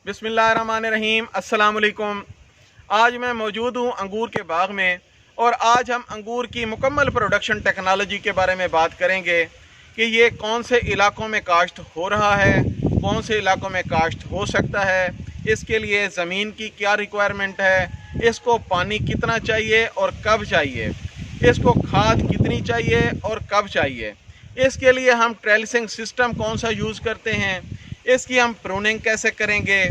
बिस्मिल्लाहिर्रहमानिर्रहीम अस्सलाम वालेकुम। आज मैं मौजूद हूँ अंगूर के बाग में और आज हम अंगूर की मुकम्मल प्रोडक्शन टेक्नोलॉजी के बारे में बात करेंगे कि ये कौन से इलाकों में काश्त हो रहा है, कौन से इलाकों में काश्त हो सकता है, इसके लिए ज़मीन की क्या रिक्वायरमेंट है, इसको पानी कितना चाहिए और कब चाहिए, इसको खाद कितनी चाहिए और कब चाहिए, इसके लिए हम ट्रेल्सिंग सिस्टम कौन सा यूज़ करते हैं, इसकी हम प्रूनिंग कैसे करेंगे,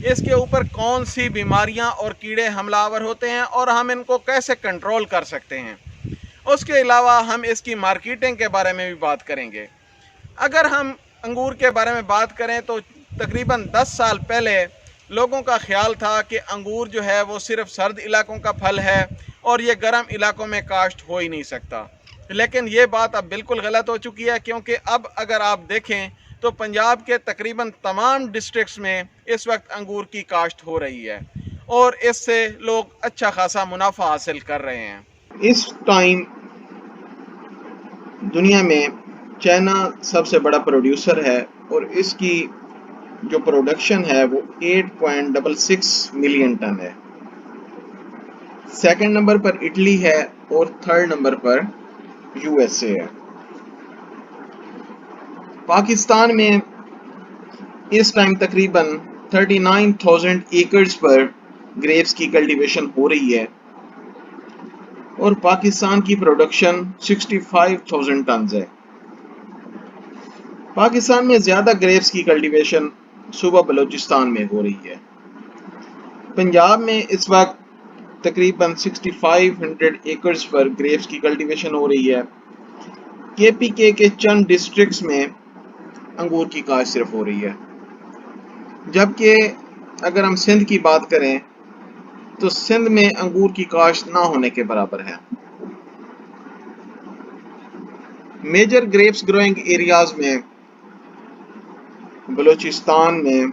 इसके ऊपर कौन सी बीमारियां और कीड़े हमलावर होते हैं और हम इनको कैसे कंट्रोल कर सकते हैं। उसके अलावा हम इसकी मार्केटिंग के बारे में भी बात करेंगे। अगर हम अंगूर के बारे में बात करें तो तकरीबन 10 साल पहले लोगों का ख्याल था कि अंगूर जो है वो सिर्फ सर्द इलाकों का फल है और ये गर्म इलाकों में काश्त हो ही नहीं सकता। लेकिन ये बात अब बिल्कुल गलत हो चुकी है, क्योंकि अब अगर आप देखें तो पंजाब के तकरीबन तमाम डिस्ट्रिक्ट्स में इस वक्त अंगूर की काश्त हो रही है और इससे लोग अच्छा खासा मुनाफा हासिल कर रहे हैं। इस टाइम दुनिया में चाइना सबसे बड़ा प्रोड्यूसर है और इसकी जो प्रोडक्शन है वो 8.66 मिलियन टन है। सेकंड नंबर पर इटली है और थर्ड नंबर पर यूएसए है। पाकिस्तान में इस टाइम तकरीबन 39,000 एकर्स पर ग्रेप्स की कल्टीवेशन हो रही है और पाकिस्तान की प्रोडक्शन 65,000 टन है। पाकिस्तान में ज़्यादा ग्रेप्स की कल्टीवेशन सूबा बलूचिस्तान में हो रही है। पंजाब में इस वक्त तकरीबन 6500 एकर्स पर ग्रेप्स की कल्टीवेशन हो रही है। केपीके के चंद डिस्ट्रिक्ट्स में अंगूर की काश्त सिर्फ हो रही है, जबकि अगर हम सिंध की बात करें तो सिंध में अंगूर की काश्त ना होने के बराबर है। मेजर ग्रेप्स ग्रोइंग एरियाज में बलूचिस्तान में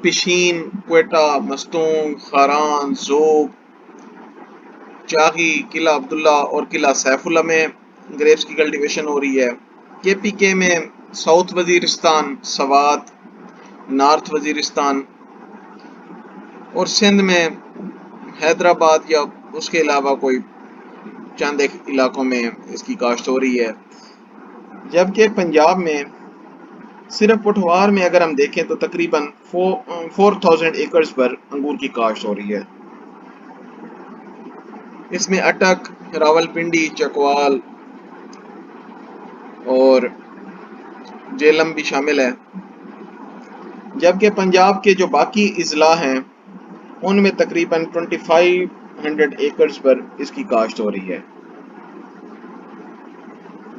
पिशीन, क्वेटा, मस्तूंग, खारान, जोग, चाही, किला अब्दुल्ला और किला सैफुल्ला में ग्रेप्स की कल्टीवेशन हो रही है। केपीके में साउथ वजीरिस्तान, सवात, नॉर्थ वजीरिस्तान और सिंध में हैदराबाद या उसके अलावा कोई चंद एक इलाकों में इसकी काश्त हो रही है। जबकि पंजाब में सिर्फ पुठवार में अगर हम देखें तो तकरीबन 4,000 एकर्स पर अंगूर की काश्त हो रही है। इसमें अटक, रावलपिंडी, चकवाल और जेलम भी शामिल है। जबकि पंजाब के जो बाकी इजला हैं उनमें तकरीबन 2500 एकर्स पर इसकी काश्त हो रही है।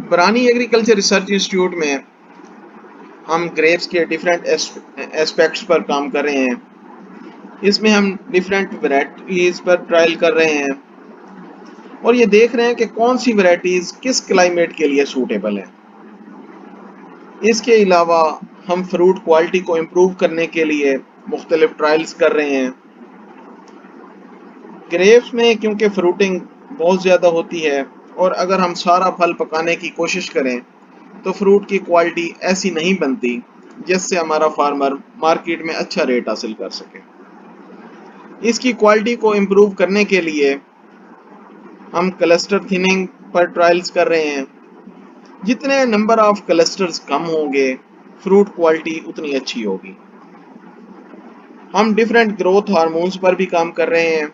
बरानी एग्रीकल्चर रिसर्च इंस्टीट्यूट में हम ग्रेप्स के डिफरेंट एस्पेक्ट्स पर काम कर रहे हैं। इसमें हम डिफरेंट वैरायटीज पर ट्रायल कर रहे हैं और ये देख रहे हैं कि कौन सी वैरायटीज किस क्लाइमेट के लिए सूटेबल है। इसके अलावा हम फ्रूट क्वालिटी को इम्प्रूव करने के लिए मुख्तलिफ ट्रायल्स कर रहे हैं। ग्रेप्स में क्योंकि फ्रूटिंग बहुत ज़्यादा होती है और अगर हम सारा फल पकाने की कोशिश करें तो फ्रूट की क्वालिटी ऐसी नहीं बनती जिससे हमारा फार्मर मार्केट में अच्छा रेट हासिल कर सके। इसकी क्वालिटी को इम्प्रूव करने के लिए हम क्लस्टर थिनिंग पर ट्रायल्स कर रहे हैं। जितने नंबर ऑफ क्लस्टर्स कम होंगे फ्रूट क्वालिटी उतनी अच्छी होगी। हम डिफरेंट ग्रोथ हार्मोन्स पर भी काम कर रहे हैं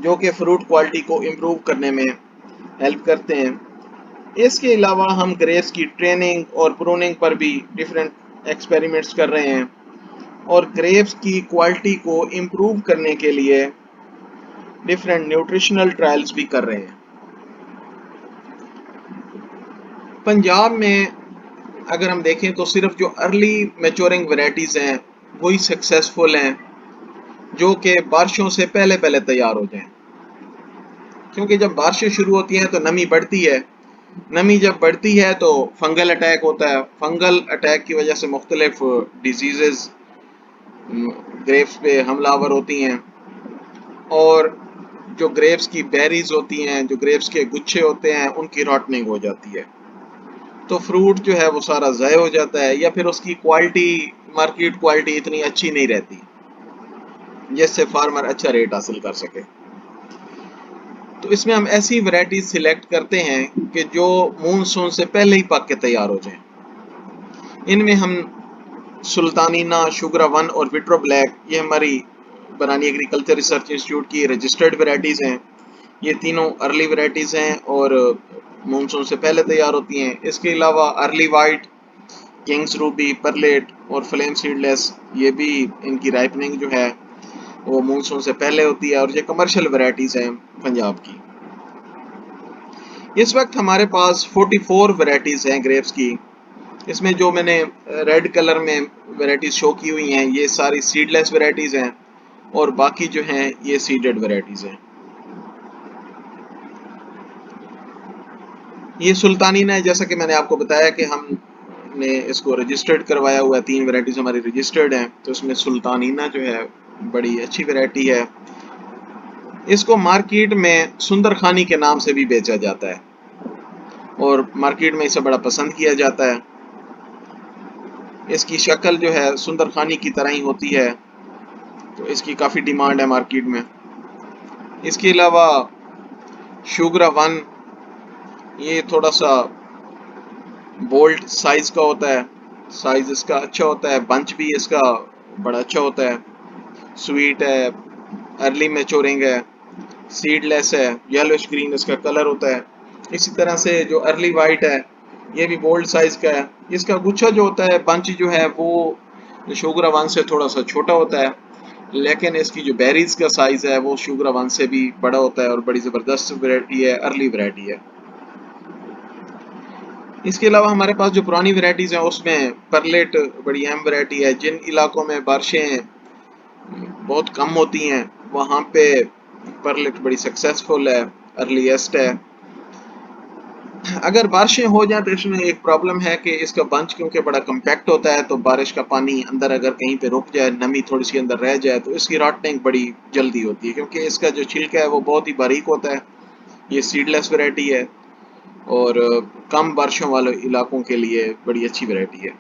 जो कि फ्रूट क्वालिटी को इम्प्रूव करने में हेल्प करते हैं। इसके अलावा हम ग्रेप्स की ट्रेनिंग और प्रूनिंग पर भी डिफरेंट एक्सपेरिमेंट्स कर रहे हैं और ग्रेप्स की क्वालिटी को इम्प्रूव करने के लिए डिफरेंट न्यूट्रिशनल ट्रायल्स भी कर रहे हैं। पंजाब में अगर हम देखें तो सिर्फ जो अर्ली मैच्योरिंग वैरायटीज़ हैं वही सक्सेसफुल हैं जो कि बारिशों से पहले पहले तैयार हो जाएं, क्योंकि जब बारिशें शुरू होती हैं तो नमी बढ़ती है। नमी जब बढ़ती है तो फंगल अटैक होता है। फंगल अटैक की वजह से मुख्तलिफ डिजीज़ ग्रेप्स पे हमलावर होती हैं और जो ग्रेप्स की बेरीज होती हैं, जो ग्रेप्स के गुच्छे होते हैं, उनकी रॉटनिंग हो जाती है। तो फ्रूट जो है वो सारा ज़ाय हो जाता है या फिर उसकी क्वालिटी मार्केट क्वालिटी इतनी अच्छी नहीं रहती जिससे फार्मर अच्छा रेट हासिल कर सके। तो इसमें हम ऐसी वैरायटी सिलेक्ट करते हैं कि जो मूनसून से पहले ही पक के तैयार हो जाएं। इनमें हम सुल्तानीना, शुगरा वन और विट्रो ब्लैक, ये हमारी बनानी एग्रीकल्चर रिसर्च इंस्टीट्यूट की रजिस्टर्ड वैरायटीज़ हैं। ये तीनों अर्ली वैरायटीज़ हैं और मानसून से पहले तैयार होती हैं। इसके अलावा अर्ली वाइट, किंग्स रूबी, परलेट और फ्लेम सीडलेस, ये भी इनकी राइपनिंग जो है वो मानसून से पहले होती है और ये कमर्शियल वैरायटीज़ हैं पंजाब की। इस वक्त हमारे पास 44 वैरायटीज़ हैं ग्रेप्स की। इसमें जो मैंने रेड कलर में वैरायटीज़ शो की हुई हैं ये सारी सीडलेस वैरायटीज़ हैं और बाकी जो हैं ये सीडेड वैरायटीज़ हैं। ये सुल्तानीना है, जैसा कि मैंने आपको बताया कि हमने इसको रजिस्टर्ड करवाया हुआ है। 3 वैरायटीज़ हमारी रजिस्टर्ड हैं, तो इसमें सुल्तानीना जो है बड़ी अच्छी वैरायटी है। इसको मार्केट में सुंदर खानी के नाम से भी बेचा जाता है और मार्केट में इसे बड़ा पसंद किया जाता है। इसकी शक्ल जो है सुंदर खानी की तरह ही होती है, तो इसकी काफ़ी डिमांड है मार्केट में। इसके अलावा शुगरा वन, ये थोड़ा सा बोल्ड साइज का होता है, साइज इसका अच्छा होता है, बंच भी इसका बड़ा अच्छा होता है, स्वीट है, अर्ली मैच्योरिंग है, सीडलेस है, येलोइश ग्रीन इसका कलर होता है। इसी तरह से जो अर्ली वाइट है ये भी बोल्ड साइज का है। इसका गुच्छा जो होता है, बंच जो है वो शुगरा वन से थोड़ा सा छोटा होता है, लेकिन इसकी जो बेरीज का साइज है वो शुगरा वन से भी बड़ा होता है और बड़ी ज़बरदस्त वैरायटी है, अर्ली वैरायटी है। इसके अलावा हमारे पास जो पुरानी वैरायटीज़ हैं उसमें परलेट बड़ी अहम वैरायटी है। जिन इलाकों में बारिशें बहुत कम होती हैं वहाँ पे परलेट बड़ी सक्सेसफुल है, अर्लीस्ट है। अगर बारिशें हो जाए तो इसमें एक प्रॉब्लम है कि इसका बंच क्योंकि बड़ा कम्पैक्ट होता है, तो बारिश का पानी अंदर अगर कहीं पे रुक जाए, नमी थोड़ी सी अंदर रह जाए, तो इसकी रॉटनिंग बड़ी जल्दी होती है क्योंकि इसका जो छिलका है वो बहुत ही बारीक होता है। ये सीडलेस वैरायटी है और कम बारिशों वाले इलाकों के लिए बड़ी अच्छी वैरायटी है।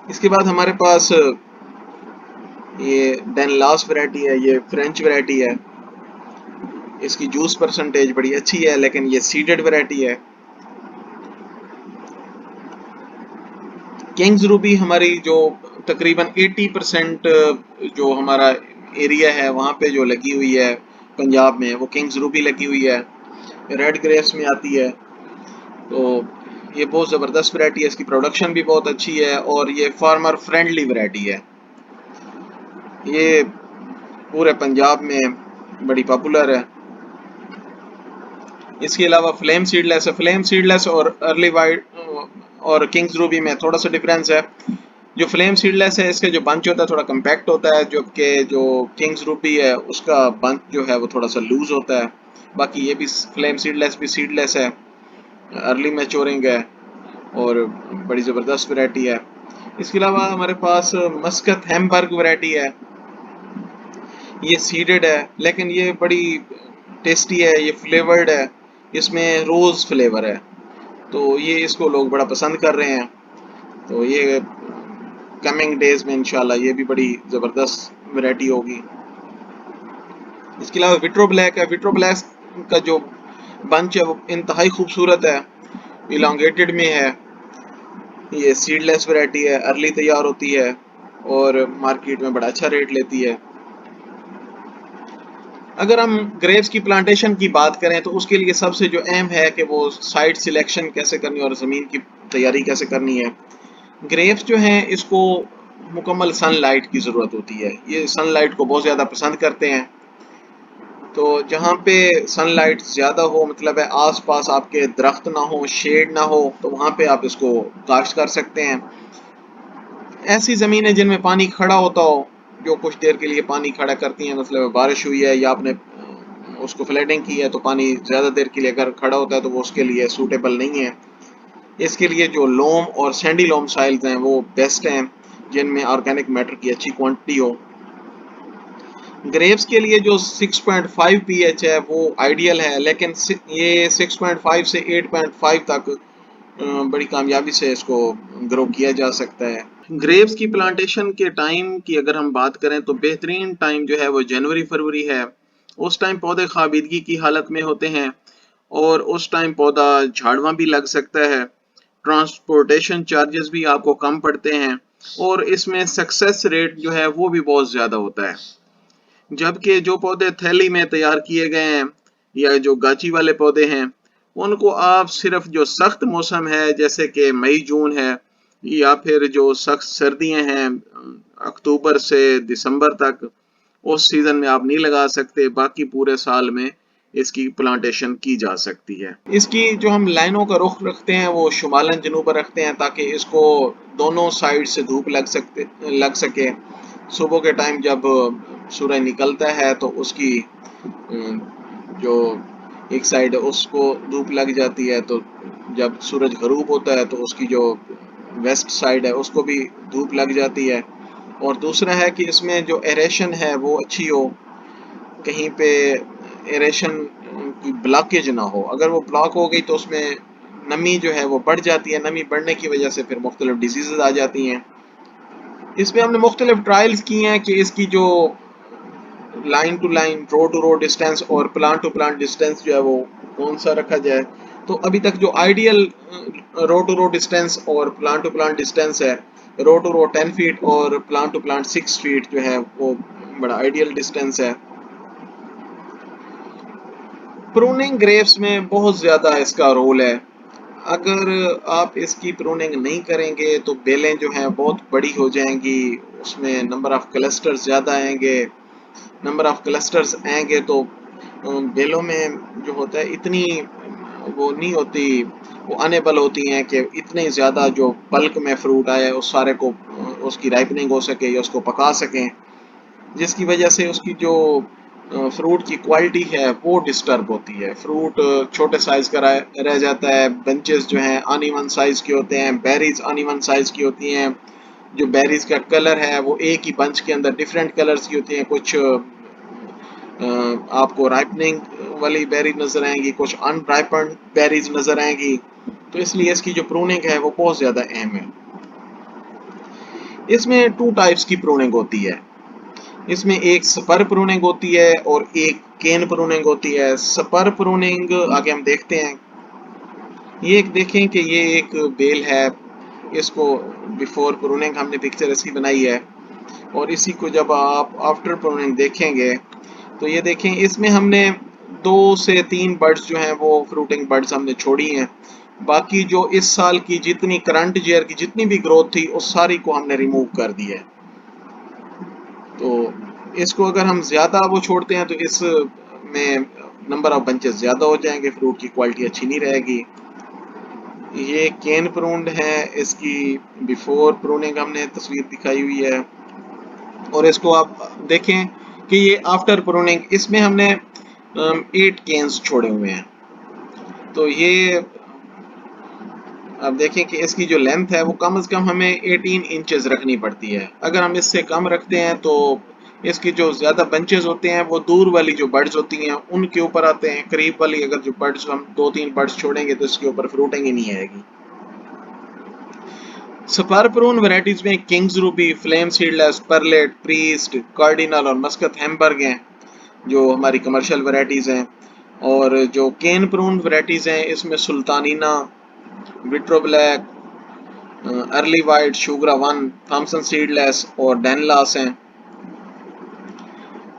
इसके बाद हमारे पास ये डेनलास वैरायटी है, ये फ्रेंच वैरायटी है। इसकी जूस परसेंटेज बड़ी अच्छी है, लेकिन ये सीडेड वैरायटी है। किंग्स रूबी हमारी जो तकरीबन 80% जो हमारा एरिया है वहाँ पे जो लगी हुई है पंजाब में, वो किंग्स रूबी लगी हुई है, रेड ग्रेप्स में आती है। तो ये बहुत ज़बरदस्त वैरायटी है, इसकी प्रोडक्शन भी बहुत अच्छी है और ये फार्मर फ्रेंडली वैरायटी है। ये पूरे पंजाब में बड़ी पॉपुलर है। इसके अलावा फ्लेम सीडलेस है। फ्लेम सीडलेस और अर्ली वाइट और किंग्स रूबी में थोड़ा सा डिफरेंस है। जो फ्लेम सीडलेस है इसका जो बंच होता है थोड़ा कम्पैक्ट होता है, जबकि जो किंग्स रूबी है उसका बंच जो है वो थोड़ा सा लूज होता है। बाकी ये भी फ्लेम सीडलेस भी सीडलेस है, अर्ली मैच्योरिंग है और बड़ी ज़बरदस्त वैरायटी है। इसके अलावा हमारे पास मस्कत हैम्बर्ग वैरायटी है। ये सीडेड है लेकिन ये बड़ी टेस्टी है, ये फ्लेवर्ड है, इसमें रोज़ फ्लेवर है, तो ये इसको लोग बड़ा पसंद कर रहे हैं। तो ये कमिंग डेज में इंशाल्लाह ये भी बड़ी ज़बरदस्त वैरायटी होगी। इसके अलावा विट्रो ब्लैक है। विट्रो ब्लैक का जो बंच है वो इंतहाई खूबसूरत है, इलांगेटेड में है। ये सीडलेस वैरायटी है, अर्ली तैयार होती है और मार्केट में बड़ा अच्छा रेट लेती है। अगर हम ग्रेप्स की प्लांटेशन की बात करें तो उसके लिए सबसे जो अहम है कि वो साइट सिलेक्शन कैसे करनी है और ज़मीन की तैयारी कैसे करनी है। ग्रेप्स जो हैं इसको मुकम्मल सनलाइट की ज़रूरत होती है, ये सनलाइट को बहुत ज़्यादा पसंद करते हैं। तो जहाँ पे सनलाइट ज़्यादा हो, मतलब है आसपास आपके दरख्त ना हो, शेड ना हो, तो वहाँ पे आप इसको काश्त कर सकते हैं। ऐसी ज़मीनें जिनमें पानी खड़ा होता हो, जो कुछ देर के लिए पानी खड़ा करती हैं, मतलब बारिश हुई है या आपने उसको फ्लडिंग की है तो पानी ज़्यादा देर के लिए अगर खड़ा होता है तो वो उसके लिए सूटेबल नहीं है। इसके लिए जो लोम और सैंडी लोम साइल्स हैं वो बेस्ट हैं, जिनमें ऑर्गेनिक मैटर की अच्छी क्वांटिटी हो। ग्रेप्स के लिए जो 6.5 pH है वो आइडियल है, लेकिन ये 6.5 से 8.5 तक बड़ी कामयाबी से इसको ग्रो किया जा सकता है। ग्रेप्स की प्लांटेशन के टाइम की अगर हम बात करें तो बेहतरीन टाइम जो है वो जनवरी फरवरी है। उस टाइम पौधे खाबिदगी की हालत में होते हैं और उस टाइम पौधा झाड़वा भी लग सकता है। ट्रांसपोर्टेशन चार्जेस भी आपको कम पड़ते हैं और इसमें सक्सेस रेट जो है वो भी बहुत ज़्यादा होता है। जबकि जो पौधे थैली में तैयार किए गए हैं या जो गाची वाले पौधे हैं उनको आप सिर्फ जो सख्त मौसम है जैसे कि मई जून है या फिर जो सख्त सर्दियां हैं अक्टूबर से दिसंबर तक उस सीजन में आप नहीं लगा सकते। बाकी पूरे साल में इसकी प्लांटेशन की जा सकती है। इसकी जो हम लाइनों का रुख रखते हैं वो शुमालन जनूब पर रखते हैं ताकि इसको दोनों साइड से धूप लग सके। सुबह के टाइम जब सूरज निकलता है तो उसकी जो एक साइड है उसको धूप लग जाती है, तो जब सूरज गरूब होता है तो उसकी जो वेस्ट साइड है उसको भी धूप लग जाती है। और दूसरा है कि इसमें जो एरेशन है वो अच्छी हो, कहीं पे एरेशन की ब्लॉकेज ना हो। अगर वो ब्लॉक हो गई तो उसमें नमी जो है वो बढ़ जाती है, नमी बढ़ने की वजह से फिर मुख्तलिफ डिजीज़ आ जाती हैं। इसमें हमने मुख्तलिफ ट्रायल्स किए हैं कि इसकी जो line to line, row to row distance और प्लांट टू प्लांट डिस्टेंस जो है वो कौन सा रखा जाए। तो अभी तक जो ideal row to row distance और प्लांट टू प्लांट डिस्टेंस है, रो टू रो 10 फीट और प्लांट टू प्लांट 6 फीट जो है वो बड़ा आइडियल डिस्टेंस है। प्रूनिंग ग्रेप्स में बहुत ज़्यादा इसका रोल है। अगर आप इसकी प्रूनिंग नहीं करेंगे तो बेलें जो हैं बहुत बड़ी हो जाएंगी, उसमें नंबर ऑफ़ क्लस्टर्स ज़्यादा आएंगे। नंबर ऑफ़ क्लस्टर्स आएंगे तो बेलों में जो होता है इतनी वो नहीं होती, वो अनेबल होती हैं कि इतने ज़्यादा जो बल्क में फ्रूट आए उस सारे को उसकी राइपनिंग हो सके या उसको पका सकें, जिसकी वजह से उसकी जो फ्रूट की क्वालिटी है वो डिस्टर्ब होती है। फ्रूट छोटे साइज़ का रह जाता है, बंचेस जो हैं अनइवन साइज़ के होते हैं, बेरीज अनइवन साइज़ की होती हैं, जो बेरीज का कलर है वो एक ही बंच के अंदर डिफरेंट कलर्स की होती हैं। कुछ आपको राइपनिंग वाली बेरी नज़र आएंगी, कुछ अनराइपन्ड बेरीज नज़र आएंगी। तो इसलिए इसकी जो प्रूनिंग है वो बहुत ज़्यादा अहम है। इसमें 2 टाइप्स की प्रूनिंग होती है। इसमें एक स्पर प्रूनिंग होती है और एक केन प्रूनिंग होती है। स्पर प्रूनिंग आगे हम देखते हैं। ये एक देखें कि ये एक बेल है, इसको बिफोर प्रूनिंग हमने पिक्चर इसकी बनाई है और इसी को जब आप आफ्टर प्रूनिंग देखेंगे तो ये देखें इसमें हमने 2 से 3 बर्ड्स जो हैं वो फ्रूटिंग बर्ड्स हमने छोड़ी हैं। बाकी जो इस साल की जितनी करंट ईयर की जितनी भी ग्रोथ थी उस सारी को हमने रिमूव कर दी है। तो इसको अगर हम ज़्यादा वो छोड़ते हैं तो इसमें नंबर ऑफ बंचेस ज़्यादा हो जाएंगे, फ्रूट की क्वालिटी अच्छी नहीं रहेगी। ये केन प्रून्ड है, इसकी बिफोर प्रूनिंग हमने तस्वीर दिखाई हुई है और इसको आप देखें कि ये आफ्टर प्रूनिंग, इसमें हमने 8 केन्स छोड़े हुए हैं। तो ये अब देखें कि इसकी जो लेंथ है वो कम से कम हमें 18 इंचेस रखनी पड़ती है। अगर हम इससे कम रखते हैं तो इसकी जो ज़्यादा बंचेस होते हैं वो दूर वाली जो बर्ड्स होती हैं उनके ऊपर आते हैं। करीब वाली अगर जो बर्ड्स हम 2-3 बर्ड्स छोड़ेंगे तो इसके ऊपर फ्रूटिंग ही नहीं आएगी। स्पर प्रून वैरायटीज में Kings Ruby, Flame Seedless, Perlette, Priest, Cardinal और मस्कत हैम्बर्ग हैं जो हमारी कमर्शियल वैरायटीज़ हैं। और जो केन प्रून वैरायटीज़ हैं इसमें Sultanina, Vitro Black, Early White, Sugraone, Thompson Seedless और डैनलास हैं।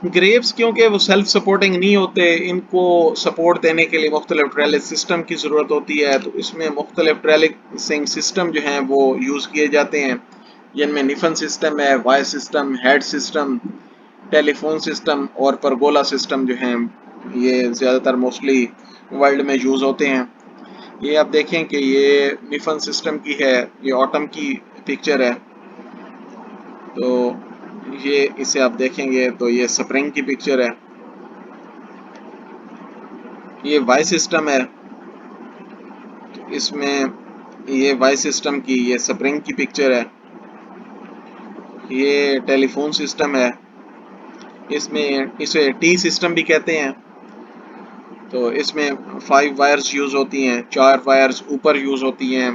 ग्रेप्स क्योंकि वो सेल्फ सपोर्टिंग नहीं होते, इनको सपोर्ट देने के लिए मुख्तलिफ ट्रेलिस सिस्टम की ज़रूरत होती है। तो इसमें मुख्तलिफ ट्रेलिसिंग सिस्टम जो हैं वो यूज़ किए जाते हैं, जिनमें निफन सिस्टम है, Y system, head system, telephone system और परगोला सिस्टम जो हैं ये ज़्यादातर मोस्टली वर्ल्ड में यूज़ होते हैं। ये आप देखें कि ये निफन सिस्टम की है, ये ऑटम की पिक्चर है। तो ये इसे आप देखेंगे तो ये स्प्रिंग की पिक्चर है। ये वाई सिस्टम है, तो इसमें ये वाई सिस्टम की ये स्प्रिंग की पिक्चर है। ये टेलीफोन सिस्टम है, इसमें इसे टी सिस्टम भी कहते हैं। तो इसमें 5 वायर्स यूज़ होती हैं, 4 वायर्स ऊपर यूज़ होती हैं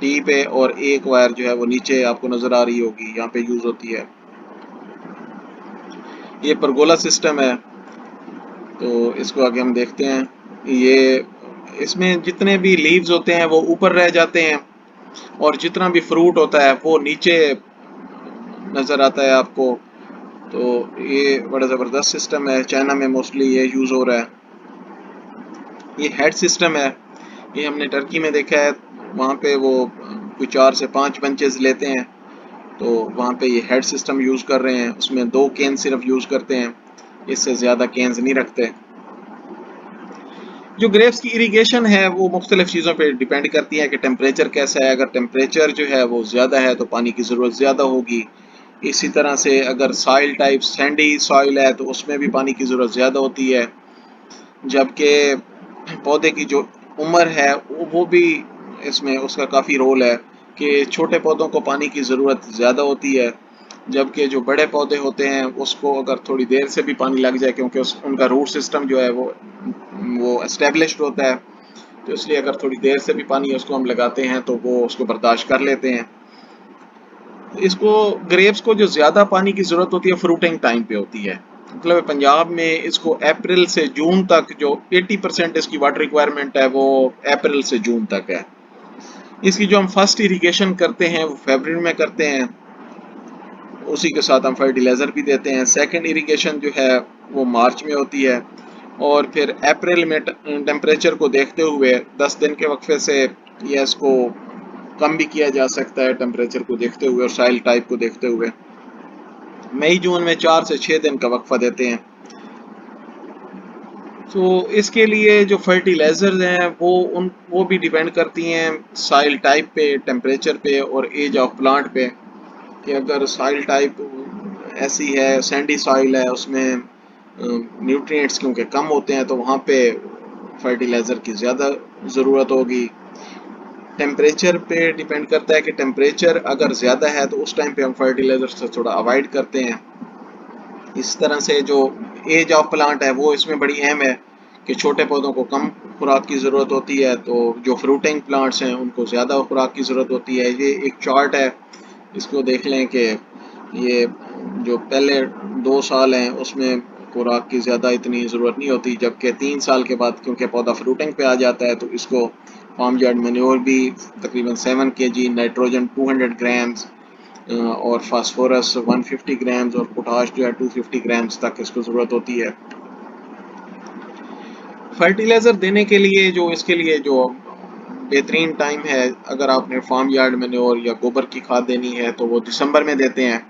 टी पे, और एक वायर जो है वो नीचे आपको नज़र आ रही होगी, यहाँ पे यूज़ होती है। ये परगोला सिस्टम है। तो इसको आगे हम देखते हैं। ये इसमें जितने भी लीव्स होते हैं वो ऊपर रह जाते हैं, और जितना भी फ्रूट होता है वो नीचे नज़र आता है आपको। तो ये बड़ा ज़बरदस्त सिस्टम है, चाइना में मोस्टली ये यूज़ हो रहा है। ये हेड सिस्टम है, ये हमने टर्की में देखा है। वहाँ पे वो कोई 4 से 5 बंचेस लेते हैं, तो वहाँ पे ये हेड सिस्टम यूज़ कर रहे हैं। उसमें 2 केन सिर्फ यूज़ करते हैं, इससे ज़्यादा केन्स नहीं रखते। जो ग्रेप्स की इरिगेशन है वो मुख्तलिफ चीज़ों पे डिपेंड करती है कि टेम्परेचर कैसा है। अगर टेम्परेचर जो है वो ज़्यादा है तो पानी की ज़रूरत ज़्यादा होगी। इसी तरह से अगर सॉइल टाइप सैंडी सॉइल है तो उसमें भी पानी की ज़रूरत ज़्यादा होती है। जबकि पौधे की जो उम्र है वो भी इसमें उसका काफ़ी रोल है कि छोटे पौधों को पानी की ज़रूरत ज़्यादा होती है, जबकि जो बड़े पौधे होते हैं उसको अगर थोड़ी देर से भी पानी लग जाए, क्योंकि उनका रूट सिस्टम जो है वो एस्टेब्लिश्ड होता है, तो इसलिए अगर थोड़ी देर से भी पानी उसको हम लगाते हैं तो वो उसको बर्दाश्त कर लेते हैं। इसको ग्रेप्स को जो ज़्यादा पानी की ज़रूरत होती है फ्रूटिंग टाइम पे होती है। मतलब पंजाब में इसको अप्रैल से जून तक जो 80% इसकी वाटर रिक्वायरमेंट है वो अप्रैल से जून तक है। इसकी जो हम फर्स्ट इरिगेशन करते हैं वो फरवरी में करते हैं, उसी के साथ हम फर्टिलाइज़र भी देते हैं। सेकंड इरिगेशन जो है वो मार्च में होती है, और फिर अप्रैल में टेम्परेचर को देखते हुए 10 दिन के वक्फे से ये इसको कम भी किया जा सकता है टेम्परेचर को देखते हुए और सॉइल टाइप को देखते हुए। मई जून में 4 से 6 दिन का वक्फा देते हैं। तो इसके लिए जो फर्टिलाइज़र्स हैं वो भी डिपेंड करती हैं सॉइल टाइप पे, टेम्परेचर पे और एज ऑफ प्लांट पे। कि अगर सॉइल टाइप ऐसी है, सैंडी सॉइल है, उसमें न्यूट्रिएंट्स क्योंकि कम होते हैं तो वहाँ पे फर्टिलाइज़र की ज़्यादा ज़रूरत होगी। टेम्परेचर पे डिपेंड करता है कि टेम्परेचर अगर ज़्यादा है तो उस टाइम पे हम फर्टिलाइज़र से थोड़ा अवॉइड करते हैं। इस तरह से जो एज ऑफ प्लांट है वो इसमें बड़ी अहम है कि छोटे पौधों को कम खुराक की ज़रूरत होती है, तो जो फ्रूटिंग प्लांट्स हैं उनको ज़्यादा खुराक की ज़रूरत होती है। ये एक चार्ट है, इसको देख लें कि ये जो पहले 2 साल हैं उसमें खुराक की ज़्यादा इतनी ज़रूरत नहीं होती, जबकि 3 साल के बाद क्योंकि पौधा फ्रूटिंग पे आ जाता है तो इसको फार्म यार्ड मैन्योर भी तकरीबन 7 kg, नाइट्रोजन 200 ग्राम्स और फास्फोरस 150 ग्राम्स और पोटाश जो है 250 ग्राम्स तक इसको ज़रूरत होती है। फर्टिलाइज़र देने के लिए जो इसके लिए जो बेहतरीन टाइम है, अगर आपने फार्म यार्ड मैन्योर या गोबर की खाद देनी है तो वो दिसंबर में देते हैं,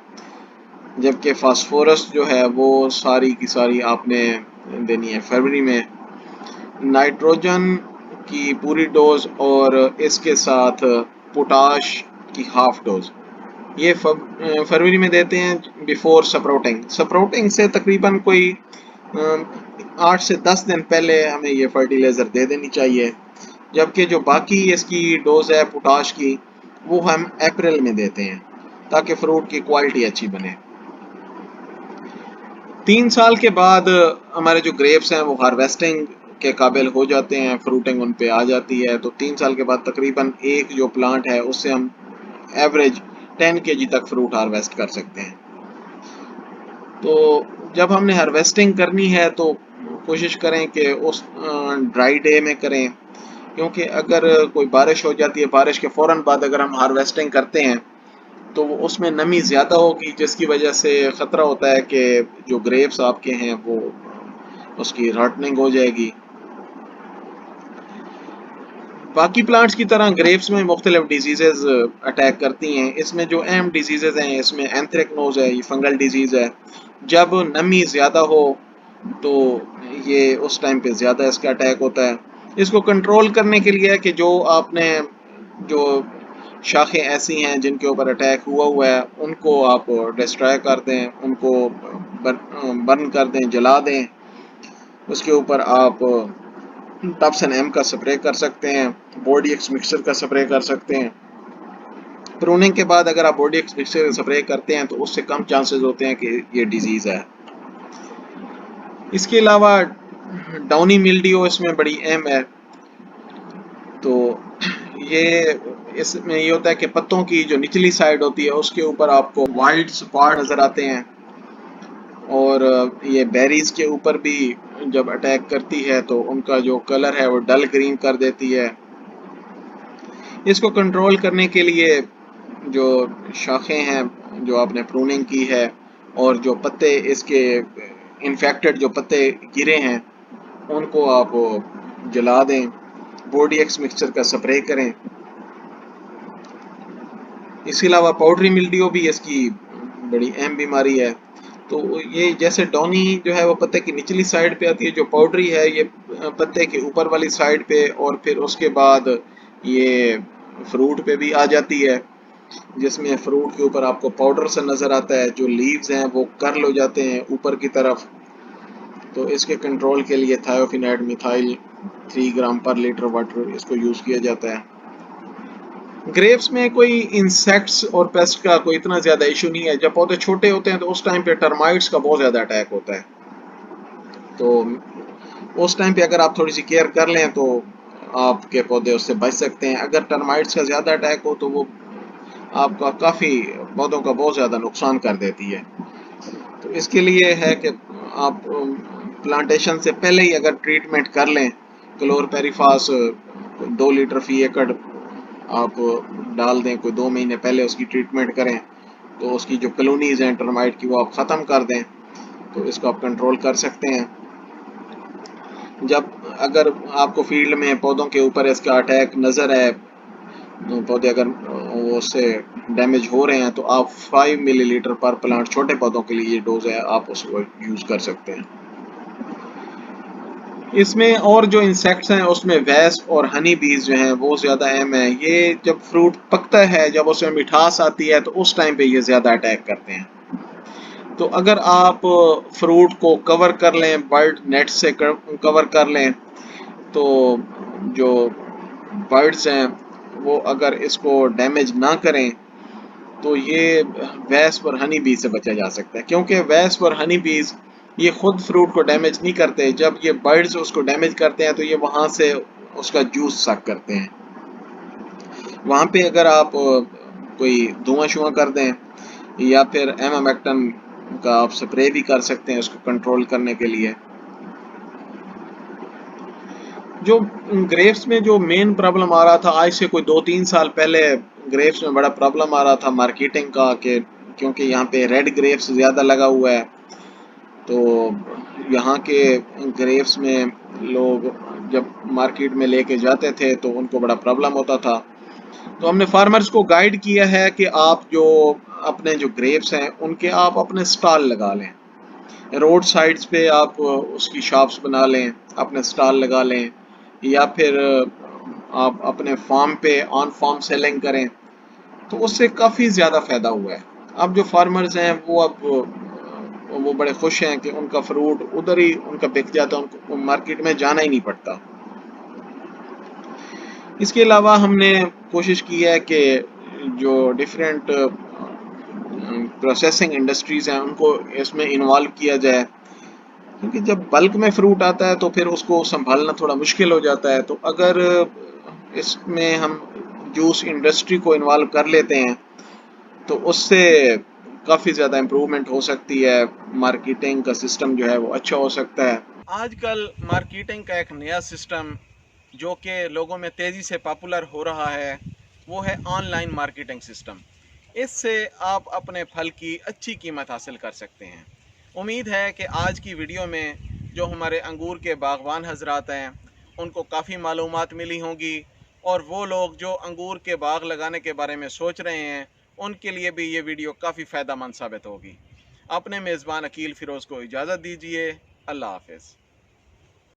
जबकि फास्फोरस जो है वो सारी की सारी आपने देनी है फरवरी में। नाइट्रोजन की पूरी डोज और इसके साथ पोटाश की हाफ डोज ये फरवरी में देते हैं बिफोर स्प्राउटिंग। स्प्राउटिंग से तकरीबन कोई 8 से 10 दिन पहले हमें ये फर्टिलाइज़र दे देनी चाहिए, जबकि जो बाकी इसकी डोज है पोटाश की वो हम अप्रैल में देते हैं ताकि फ्रूट की क्वालिटी अच्छी बने। 3 साल के बाद हमारे जो ग्रेप्स हैं वो हार्वेस्टिंग के काबिल हो जाते हैं, फ्रूटिंग उन पे आ जाती है। तो 3 साल के बाद तकरीबन एक जो प्लांट है उससे हम एवरेज 10 kg तक फ्रूट हार्वेस्ट कर सकते हैं। तो जब हमने हार्वेस्टिंग करनी है तो कोशिश करें कि उस ड्राई डे में करें, क्योंकि अगर कोई बारिश हो जाती है, बारिश के फ़ौरन बाद अगर हम हार्वेस्टिंग करते हैं तो उसमें नमी ज़्यादा होगी, जिसकी वजह से ख़तरा होता है कि जो ग्रेप्स आपके हैं वो उसकी रॉटनिंग हो जाएगी। बाकी प्लांट्स की तरह ग्रेप्स में मुख्तलिफ डिजीज़ अटैक करती हैं। इसमें जो अहम डिजीज़ हैं इसमें एंथ्रेक्नोज है, ये फंगल डिजीज़ है। जब नमी ज़्यादा हो तो ये उस टाइम पे ज़्यादा इसका अटैक होता है। इसको कंट्रोल करने के लिए है कि जो आपने जो शाखें ऐसी हैं जिनके ऊपर अटैक हुआ है उनको आप डिस्ट्रॉय कर दें, उनको बर्न कर दें, जला दें। उसके ऊपर आप टॉप्सन एम का स्प्रे कर सकते हैं, बॉडी एक्स मिक्सचर का स्प्रे कर सकते हैं। प्रूनिंग के बाद अगर आप बॉडी एक्स मिक्सचर का स्प्रे करते हैं तो उससे कम चांसेस होते हैं कि ये डिजीज़ है। इसके अलावा डाउनी मिल्डियो इसमें बड़ी अहम है। तो ये इसमें ये होता है कि पत्तों की जो निचली साइड होती है उसके ऊपर आपको वाइट स्पॉट नज़र आते हैं, और ये बेरीज के ऊपर भी जब अटैक करती है तो उनका जो कलर है वो डल ग्रीन कर देती है। इसको कंट्रोल करने के लिए जो शाखें हैं जो आपने प्रूनिंग की है, और जो पत्ते इसके इन्फेक्टेड जो पत्ते गिरे हैं उनको आप जला दें, बोडी एक्स मिक्सचर का स्प्रे करें। इसके अलावा पाउडरी मिल्डियो भी इसकी बड़ी अहम बीमारी है। तो ये जैसे डॉनी जो है वो पत्ते की निचली साइड पे आती है, जो पाउडरी है ये पत्ते के ऊपर वाली साइड पे, और फिर उसके बाद ये फ्रूट पे भी आ जाती है, जिसमें फ्रूट के ऊपर आपको पाउडर सा नज़र आता है, जो लीव्स हैं वो कर्ल हो जाते हैं ऊपर की तरफ। तो इसके कंट्रोल के लिए थायोफिनाइड मिथाइल 3 ग्राम पर लीटर वाटर इसको यूज़ किया जाता है। ग्रेप्स में कोई इंसेक्ट्स और पेस्ट का कोई इतना ज़्यादा इशू नहीं है। जब पौधे छोटे होते हैं तो उस टाइम पे टर्माइट्स का बहुत ज़्यादा अटैक होता है, तो उस टाइम पे अगर आप थोड़ी सी केयर कर लें तो आपके पौधे उससे बच सकते हैं। अगर टर्माइट्स का ज़्यादा अटैक हो तो वो आपका काफ़ी पौधों का बहुत ज़्यादा नुकसान कर देती है। तो इसके लिए है कि आप प्लांटेशन से पहले ही अगर ट्रीटमेंट कर लें, क्लोरपेरिफास 2 लीटर फी एकड़ आप डाल दें, कोई 2 महीने पहले उसकी ट्रीटमेंट करें, तो उसकी जो कॉलोनीज़ हैं टर्माइट की वो आप ख़त्म कर दें, तो इसको आप कंट्रोल कर सकते हैं। जब अगर आपको फील्ड में पौधों के ऊपर इसका अटैक नज़र आए, पौधे अगर वो उससे डैमेज हो रहे हैं, तो आप 5 मिलीलीटर पर प्लांट, छोटे पौधों के लिए ये डोज है, आप उसको यूज़ कर सकते हैं। इसमें और जो इंसेक्ट्स हैं उसमें वेस्प और हनी बीज जो हैं वो ज़्यादा अहम है। ये जब फ्रूट पकता है, जब उसमें मिठास आती है, तो उस टाइम पे ये ज़्यादा अटैक करते हैं। तो अगर आप फ्रूट को कवर कर लें, बर्ड नेट से कवर कर लें, तो जो बर्ड्स हैं वो अगर इसको डैमेज ना करें तो ये वेस्प और हनी बीज से बचा जा सकता है, क्योंकि वेस्प और हनी बीज ये खुद फ्रूट को डैमेज नहीं करते। जब ये बर्ड्स उसको डैमेज करते हैं तो ये वहाँ से उसका जूस सक करते हैं। वहाँ पे अगर आप कोई धुआं शुआं कर दें, या फिर एमामेक्टन का आप स्प्रे भी कर सकते हैं उसको कंट्रोल करने के लिए। जो ग्रेप्स में जो मेन प्रॉब्लम आ रहा था आज से कोई 2-3 साल पहले, ग्रेप्स में बड़ा प्रॉब्लम आ रहा था मार्केटिंग का, कि क्योंकि यहाँ पे रेड ग्रेप्स ज़्यादा लगा हुआ है, तो यहाँ के ग्रेप्स में लोग जब मार्केट में लेके जाते थे तो उनको बड़ा प्रॉब्लम होता था। तो हमने फार्मर्स को गाइड किया है कि आप जो अपने जो ग्रेप्स हैं उनके आप अपने स्टॉल लगा लें, रोड साइड्स पे आप उसकी शॉप्स बना लें, अपने स्टॉल लगा लें, या फिर आप अपने फार्म पे ऑन फार्म सेलिंग करें, तो उससे काफ़ी ज़्यादा फ़ायदा हुआ है। अब जो फार्मर्स हैं वो अब वो बड़े खुश हैं कि उनका फ्रूट उधर ही उनका बिक जाता है, उनको मार्केट में जाना ही नहीं पड़ता। इसके अलावा हमने कोशिश की है कि जो डिफरेंट प्रोसेसिंग इंडस्ट्रीज़ हैं उनको इसमें इन्वॉल्व किया जाए, क्योंकि जब बल्क में फ्रूट आता है तो फिर उसको संभालना थोड़ा मुश्किल हो जाता है। तो अगर इसमें हम जूस इंडस्ट्री को इन्वॉल्व कर लेते हैं तो उससे काफ़ी ज़्यादा इम्प्रूवमेंट हो सकती है, मार्केटिंग का सिस्टम जो है वो अच्छा हो सकता है। आजकल मार्केटिंग का एक नया सिस्टम जो कि लोगों में तेज़ी से पॉपुलर हो रहा है वो है ऑनलाइन मार्केटिंग सिस्टम। इससे आप अपने फल की अच्छी कीमत हासिल कर सकते हैं। उम्मीद है कि आज की वीडियो में जो हमारे अंगूर के बागवान हजरात हैं उनको काफ़ी मालूमात मिली होंगी, और वो लोग जो अंगूर के बाग लगाने के बारे में सोच रहे हैं उनके लिए भी ये वीडियो काफ़ी फ़ायदेमंद साबित होगी। अपने मेज़बान अकील फ़िरोज़ को इजाज़त दीजिए। अल्लाह हाफ़िज़।